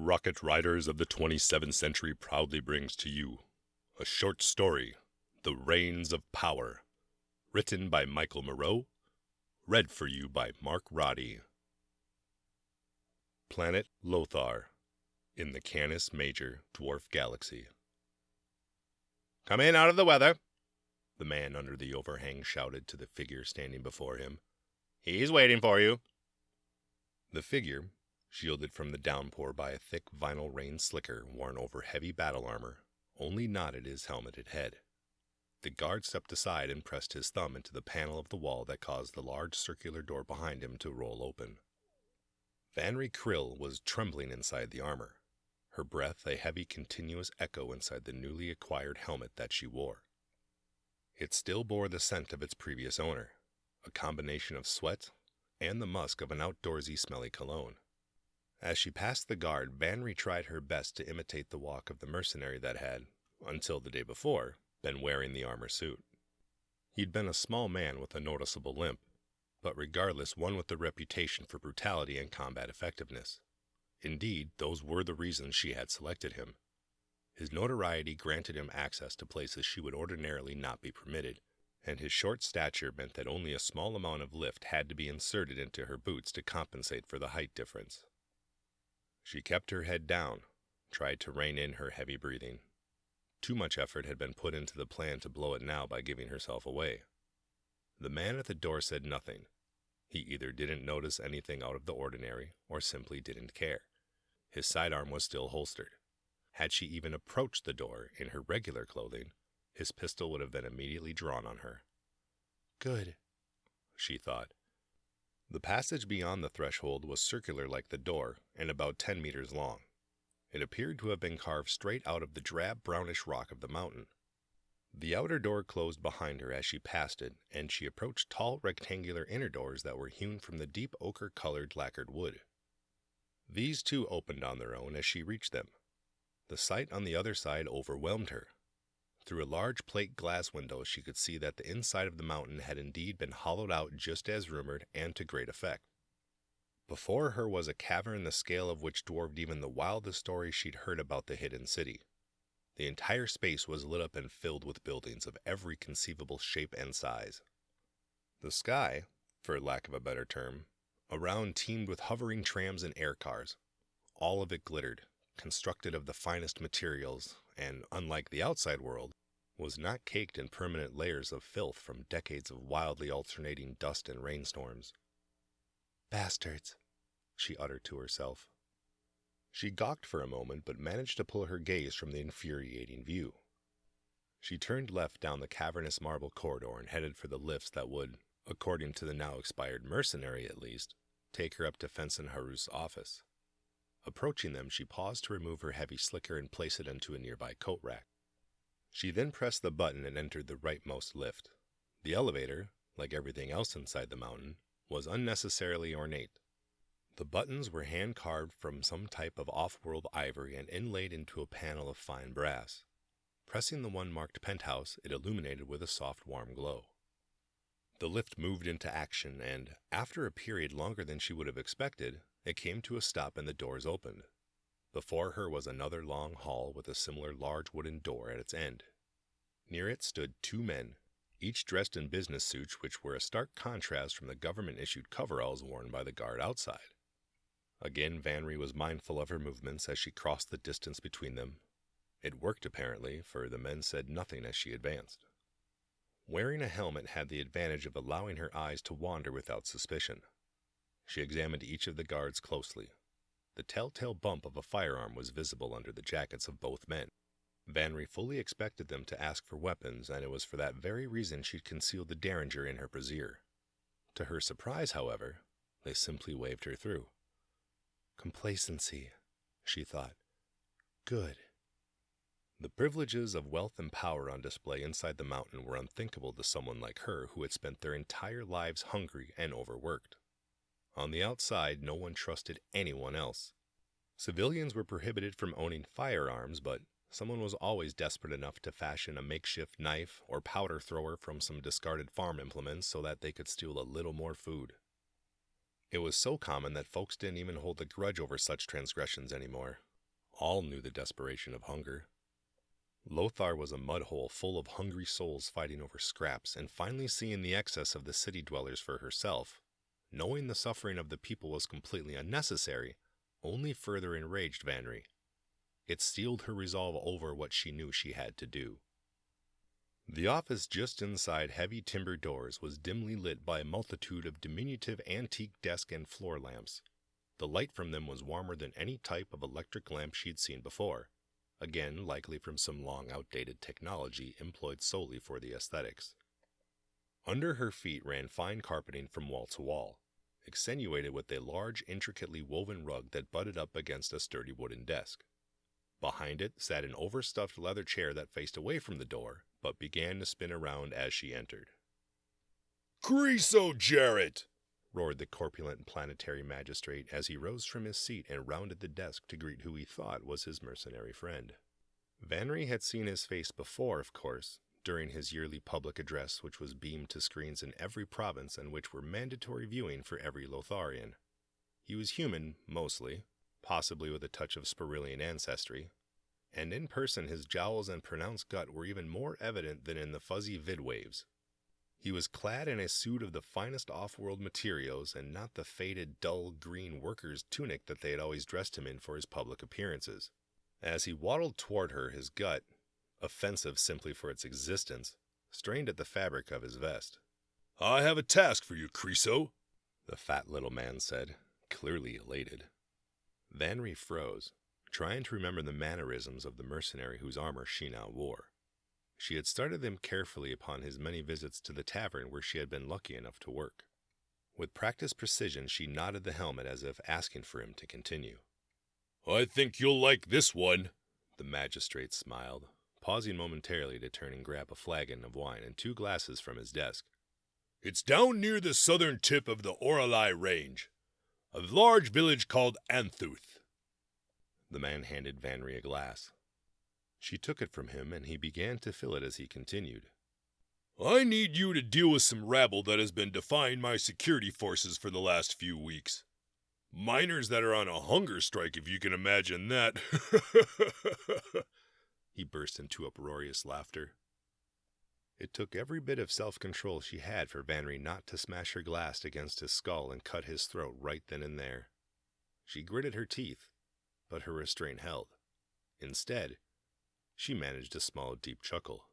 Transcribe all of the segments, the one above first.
Rocket Riders of the 27th Century proudly brings to you a short story, The Reigns of Power, written by Michael Moreau, read for you by Mark Roddy. Planet Lothar, in the Canis Major Dwarf Galaxy. "Come in out of the weather," the man under the overhang shouted to the figure standing before him. "He's waiting for you." The figure, shielded from the downpour by a thick vinyl rain slicker worn over heavy battle armor, only nodded his helmeted head. The guard stepped aside and pressed his thumb into the panel of the wall that caused the large circular door behind him to roll open. Vanry Krill was trembling inside the armor, her breath a heavy continuous echo inside the newly acquired helmet that she wore. It still bore the scent of its previous owner, a combination of sweat and the musk of an outdoorsy smelly cologne. As she passed the guard, Vanry tried her best to imitate the walk of the mercenary that had, until the day before, been wearing the armor suit. He'd been a small man with a noticeable limp, but regardless one with a reputation for brutality and combat effectiveness. Indeed, those were the reasons she had selected him. His notoriety granted him access to places she would ordinarily not be permitted, and his short stature meant that only a small amount of lift had to be inserted into her boots to compensate for the height difference. She kept her head down, tried to rein in her heavy breathing. Too much effort had been put into the plan to blow it now by giving herself away. The man at the door said nothing. He either didn't notice anything out of the ordinary, or simply didn't care. His sidearm was still holstered. Had she even approached the door in her regular clothing, his pistol would have been immediately drawn on her. "Good," she thought. The passage beyond the threshold was circular like the door, and about 10 meters long. It appeared to have been carved straight out of the drab brownish rock of the mountain. The outer door closed behind her as she passed it, and she approached tall rectangular inner doors that were hewn from the deep ochre-colored lacquered wood. These too opened on their own as she reached them. The sight on the other side overwhelmed her. Through a large plate glass window she could see that the inside of the mountain had indeed been hollowed out just as rumored, and to great effect. Before her was a cavern the scale of which dwarfed even the wildest stories she'd heard about the hidden city. The entire space was lit up and filled with buildings of every conceivable shape and size. The sky, for lack of a better term, around teemed with hovering trams and air cars. All of it glittered, constructed of the finest materials, and, unlike the outside world, was not caked in permanent layers of filth from decades of wildly alternating dust and rainstorms. "Bastards," she uttered to herself. She gawked for a moment, but managed to pull her gaze from the infuriating view. She turned left down the cavernous marble corridor and headed for the lifts that would, according to the now expired mercenary at least, take her up to Fenson Harus's office. Approaching them, she paused to remove her heavy slicker and place it into a nearby coat rack. She then pressed the button and entered the rightmost lift. The elevator, like everything else inside the mountain, was unnecessarily ornate. The buttons were hand-carved from some type of off-world ivory and inlaid into a panel of fine brass. Pressing the one marked penthouse, it illuminated with a soft, warm glow. The lift moved into action, and, after a period longer than she would have expected, it came to a stop and the doors opened. Before her was another long hall with a similar large wooden door at its end. Near it stood 2 men, each dressed in business suits which were a stark contrast from the government-issued coveralls worn by the guard outside. Again Vanry was mindful of her movements as she crossed the distance between them. It worked apparently, for the men said nothing as she advanced. Wearing a helmet had the advantage of allowing her eyes to wander without suspicion. She examined each of the guards closely. The telltale bump of a firearm was visible under the jackets of both men. Vanry fully expected them to ask for weapons, and it was for that very reason she'd concealed the derringer in her brassiere. To her surprise, however, they simply waved her through. Complacency, she thought. Good. The privileges of wealth and power on display inside the mountain were unthinkable to someone like her who had spent their entire lives hungry and overworked. On the outside, no one trusted anyone else. Civilians were prohibited from owning firearms, but someone was always desperate enough to fashion a makeshift knife or powder thrower from some discarded farm implements so that they could steal a little more food. It was so common that folks didn't even hold a grudge over such transgressions anymore. All knew the desperation of hunger. Lothar was a mud hole full of hungry souls fighting over scraps, and finally seeing the excess of the city dwellers for herself, knowing the suffering of the people was completely unnecessary, only further enraged Vanry. It steeled her resolve over what she knew she had to do. The office just inside heavy timber doors was dimly lit by a multitude of diminutive antique desk and floor lamps. The light from them was warmer than any type of electric lamp she'd seen before, again likely from some long outdated technology employed solely for the aesthetics. Under her feet ran fine carpeting from wall to wall, accentuated with a large, intricately woven rug that butted up against a sturdy wooden desk. Behind it sat an overstuffed leather chair that faced away from the door, but began to spin around as she entered. "Creosote Jarrett!" roared the corpulent planetary magistrate as he rose from his seat and rounded the desk to greet who he thought was his mercenary friend. Vanry had seen his face before, of course, during his yearly public address, which was beamed to screens in every province and which were mandatory viewing for every Lotharian. He was human, mostly, possibly with a touch of Spirilian ancestry, and in person his jowls and pronounced gut were even more evident than in the fuzzy vidwaves. He was clad in a suit of the finest off-world materials and not the faded, dull green worker's tunic that they had always dressed him in for his public appearances. As he waddled toward her, his gut, offensive simply for its existence, strained at the fabric of his vest. "I have a task for you, Creosote," the fat little man said, clearly elated. Vanry froze, trying to remember the mannerisms of the mercenary whose armor she now wore. She had started them carefully upon his many visits to the tavern where she had been lucky enough to work. With practiced precision, she nodded the helmet as if asking for him to continue. "I think you'll like this one," the magistrate smiled, pausing momentarily to turn and grab a flagon of wine and 2 glasses from his desk. "It's down near the southern tip of the Oralai Range, a large village called Anthuth." The man handed Vanry a glass. She took it from him, and he began to fill it as he continued. "I need you to deal with some rabble that has been defying my security forces for the last few weeks. Miners that are on a hunger strike, if you can imagine that." He burst into uproarious laughter. It took every bit of self-control she had for Vanry not to smash her glass against his skull and cut his throat right then and there. She gritted her teeth, but her restraint held. Instead, she managed a small, deep chuckle.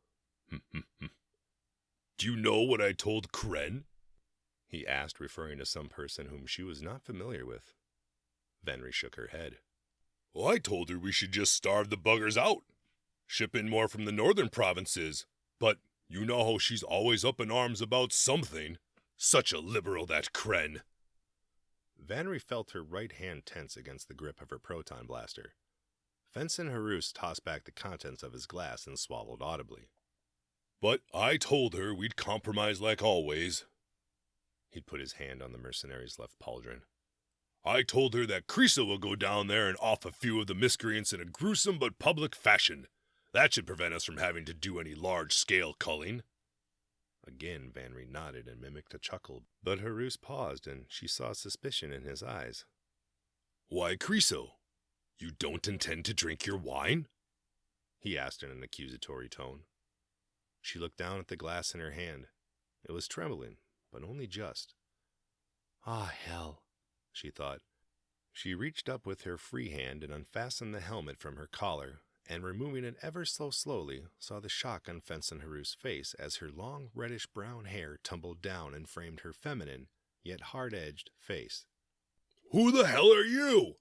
"Do you know what I told Kren?" he asked, referring to some person whom she was not familiar with. Vanry shook her head. "Well, I told her we should just starve the buggers out. Ship in more from the northern provinces. But you know how she's always up in arms about something. Such a liberal, that Kren." Vanry felt her right hand tense against the grip of her proton blaster. Fenson Harus tossed back the contents of his glass and swallowed audibly. "But I told her we'd compromise like always." He put his hand on the mercenary's left pauldron. "I told her that Creosote will go down there and off a few of the miscreants in a gruesome but public fashion. That should prevent us from having to do any large-scale culling." Again Vanry nodded and mimicked a chuckle, but Harus paused, and she saw suspicion in his eyes. "Why, Creosote? You don't intend to drink your wine?" he asked in an accusatory tone. She looked down at the glass in her hand. It was trembling, but only just. "Ah, hell," she thought. She reached up with her free hand and unfastened the helmet from her collar, and removing it ever so slowly, saw the shock on Fenson Harus' face as her long reddish-brown hair tumbled down and framed her feminine, yet hard-edged, face. "Who the hell are you?"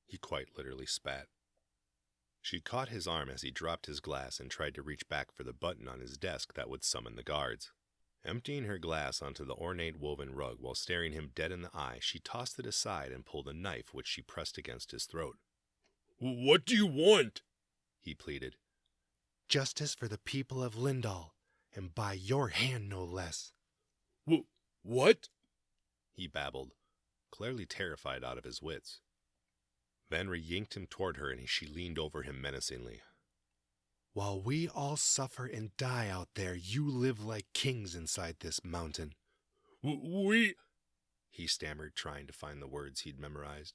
he quite literally spat. She caught his arm as he dropped his glass and tried to reach back for the button on his desk that would summon the guards. Emptying her glass onto the ornate woven rug while staring him dead in the eye, she tossed it aside and pulled a knife which she pressed against his throat. "What do you want?" he pleaded. "Justice for the people of Lindal, and by your hand no less." What?" he babbled, clearly terrified out of his wits. Vanry yanked him toward her, and she leaned over him menacingly. "While we all suffer and die out there, you live like kings inside this mountain." We... he stammered, trying to find the words he'd memorized.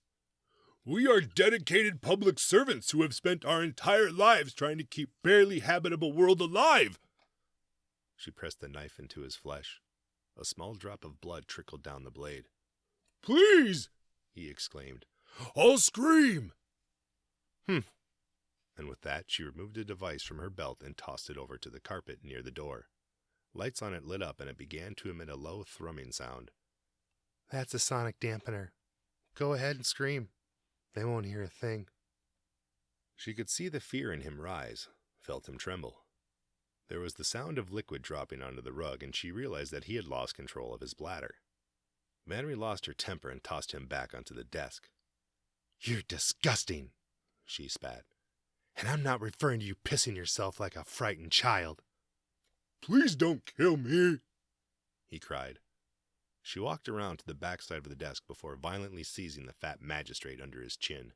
We are dedicated public servants who have spent our entire lives trying to keep barely habitable world alive. She pressed the knife into his flesh. A small drop of blood trickled down the blade. Please, he exclaimed. I'll scream. And with that, she removed a device from her belt and tossed it over to the carpet near the door. Lights on it lit up and it began to emit a low thrumming sound. That's a sonic dampener. Go ahead and scream. They won't hear a thing. She could see the fear in him rise, felt him tremble. There was the sound of liquid dropping onto the rug, and she realized that he had lost control of his bladder. Vanry lost her temper and tossed him back onto the desk. You're disgusting, she spat. And I'm not referring to you pissing yourself like a frightened child. Please don't kill me, he cried. She walked around to the backside of the desk before violently seizing the fat magistrate under his chin.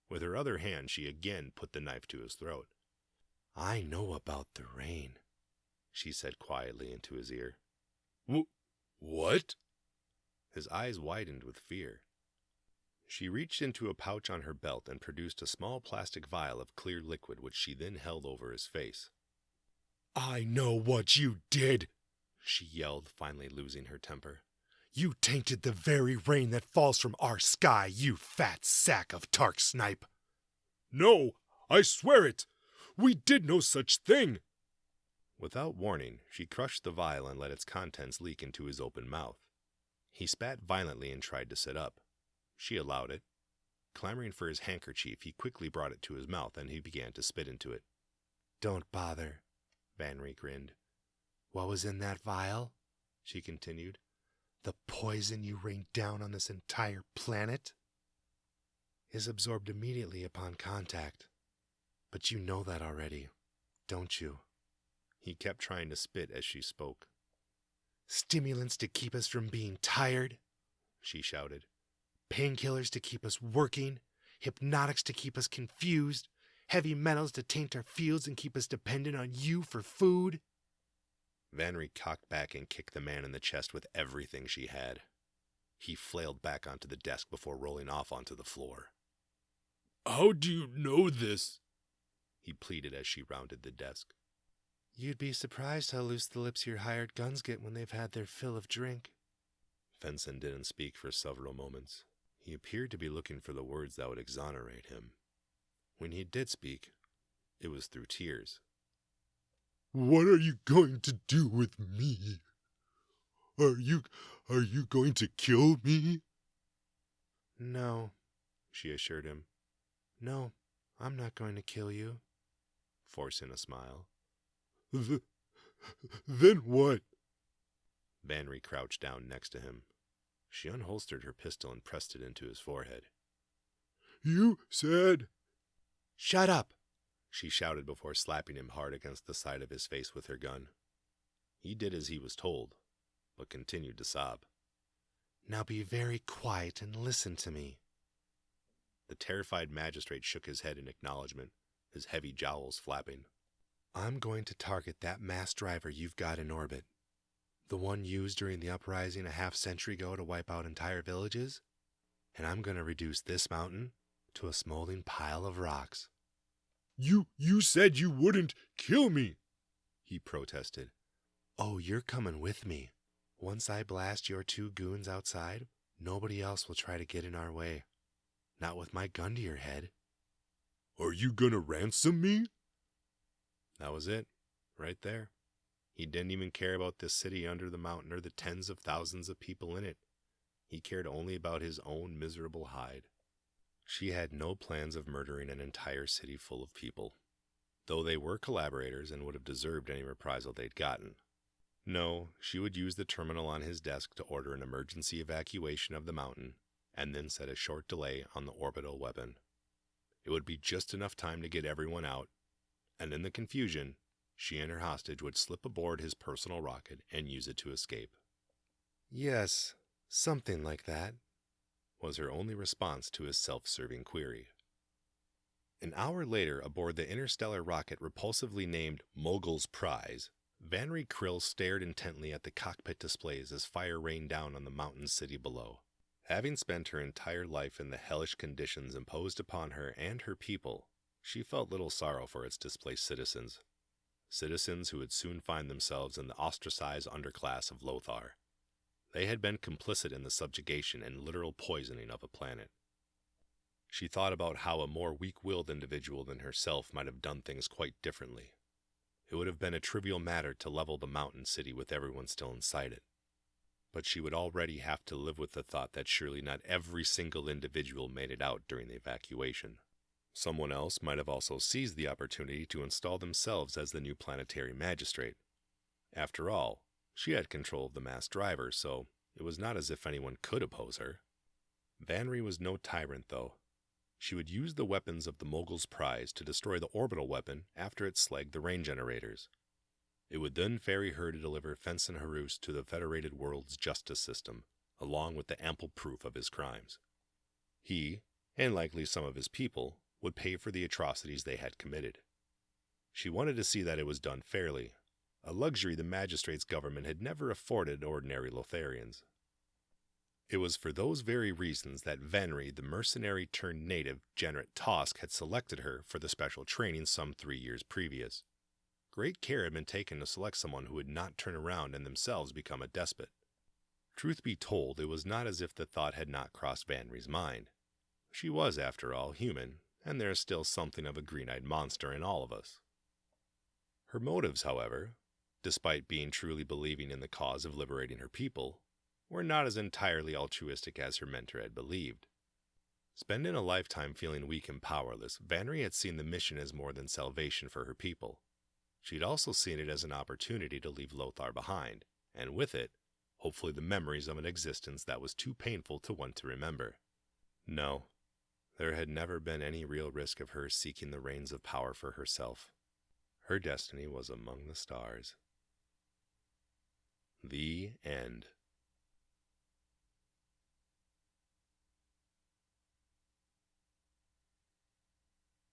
With her other hand, she again put the knife to his throat. I know about the rain, she said quietly into his ear. What? His eyes widened with fear. She reached into a pouch on her belt and produced a small plastic vial of clear liquid, which she then held over his face. I know what you did, she yelled, finally losing her temper. You tainted the very rain that falls from our sky, you fat sack of Tark snipe. No, I swear it. We did no such thing. Without warning, she crushed the vial and let its contents leak into his open mouth. He spat violently and tried to sit up. She allowed it. Clamoring for his handkerchief, he quickly brought it to his mouth and he began to spit into it. Don't bother, Vanry grinned. What was in that vial? She continued. The poison you rained down on this entire planet is absorbed immediately upon contact. But you know that already, don't you? He kept trying to spit as she spoke. Stimulants to keep us from being tired, she shouted. Painkillers to keep us working, hypnotics to keep us confused, heavy metals to taint our fields and keep us dependent on you for food. Vanry cocked back and kicked the man in the chest with everything she had. He flailed back onto the desk before rolling off onto the floor. How do you know this? He pleaded as she rounded the desk. You'd be surprised how loose the lips your hired guns get when they've had their fill of drink. Fenson didn't speak for several moments. He appeared to be looking for the words that would exonerate him. When he did speak, it was through tears. What are you going to do with me? Are you going to kill me? No, she assured him. No, I'm not going to kill you. Forcing a smile. Then what? Vanry crouched down next to him. She unholstered her pistol and pressed it into his forehead. You said... Shut up, she shouted before slapping him hard against the side of his face with her gun. He did as he was told, but continued to sob. Now be very quiet and listen to me. The terrified magistrate shook his head in acknowledgement, his heavy jowls flapping. I'm going to target that mass driver you've got in orbit. The one used during the uprising a half-century ago to wipe out entire villages. And I'm going to reduce this mountain to a smoldering pile of rocks. You said you wouldn't kill me, he protested. Oh, you're coming with me. Once I blast your two goons outside, nobody else will try to get in our way. Not with my gun to your head. Are you gonna ransom me? That was it, right there. He didn't even care about this city under the mountain or the tens of thousands of people in it. He cared only about his own miserable hide. She had no plans of murdering an entire city full of people, though they were collaborators and would have deserved any reprisal they'd gotten. No, she would use the terminal on his desk to order an emergency evacuation of the mountain, and then set a short delay on the orbital weapon. It would be just enough time to get everyone out, and in the confusion, she and her hostage would slip aboard his personal rocket and use it to escape. Yes, something like that, was her only response to his self-serving query. An hour later, aboard the interstellar rocket repulsively named Mogul's Prize, Vanry Krill stared intently at the cockpit displays as fire rained down on the mountain city below. Having spent her entire life in the hellish conditions imposed upon her and her people, she felt little sorrow for its displaced citizens. Citizens who would soon find themselves in the ostracized underclass of Lothar. They had been complicit in the subjugation and literal poisoning of a planet. She thought about how a more weak-willed individual than herself might have done things quite differently. It would have been a trivial matter to level the mountain city with everyone still inside it. But she would already have to live with the thought that surely not every single individual made it out during the evacuation. Someone else might have also seized the opportunity to install themselves as the new planetary magistrate. After all, she had control of the mass driver, so it was not as if anyone could oppose her. Vanry was no tyrant, though. She would use the weapons of the Mogul's prize to destroy the orbital weapon after it slagged the rain generators. It would then ferry her to deliver Fenson Harus to the Federated World's justice system, along with the ample proof of his crimes. He, and likely some of his people, would pay for the atrocities they had committed. She wanted to see that it was done fairly, a luxury the magistrate's government had never afforded ordinary Lotharians. It was for those very reasons that Vanry, the mercenary-turned-native Generate Tosk, had selected her for the special training some 3 years previous. Great care had been taken to select someone who would not turn around and themselves become a despot. Truth be told, it was not as if the thought had not crossed Vanry's mind. She was, after all, human, and there is still something of a green-eyed monster in all of us. Her motives, however, despite being truly believing in the cause of liberating her people, were not as entirely altruistic as her mentor had believed. Spending a lifetime feeling weak and powerless, Vanry had seen the mission as more than salvation for her people. She had also seen it as an opportunity to leave Lothar behind, and with it, hopefully the memories of an existence that was too painful to want to remember. No, there had never been any real risk of her seeking the reins of power for herself. Her destiny was among the stars. The end.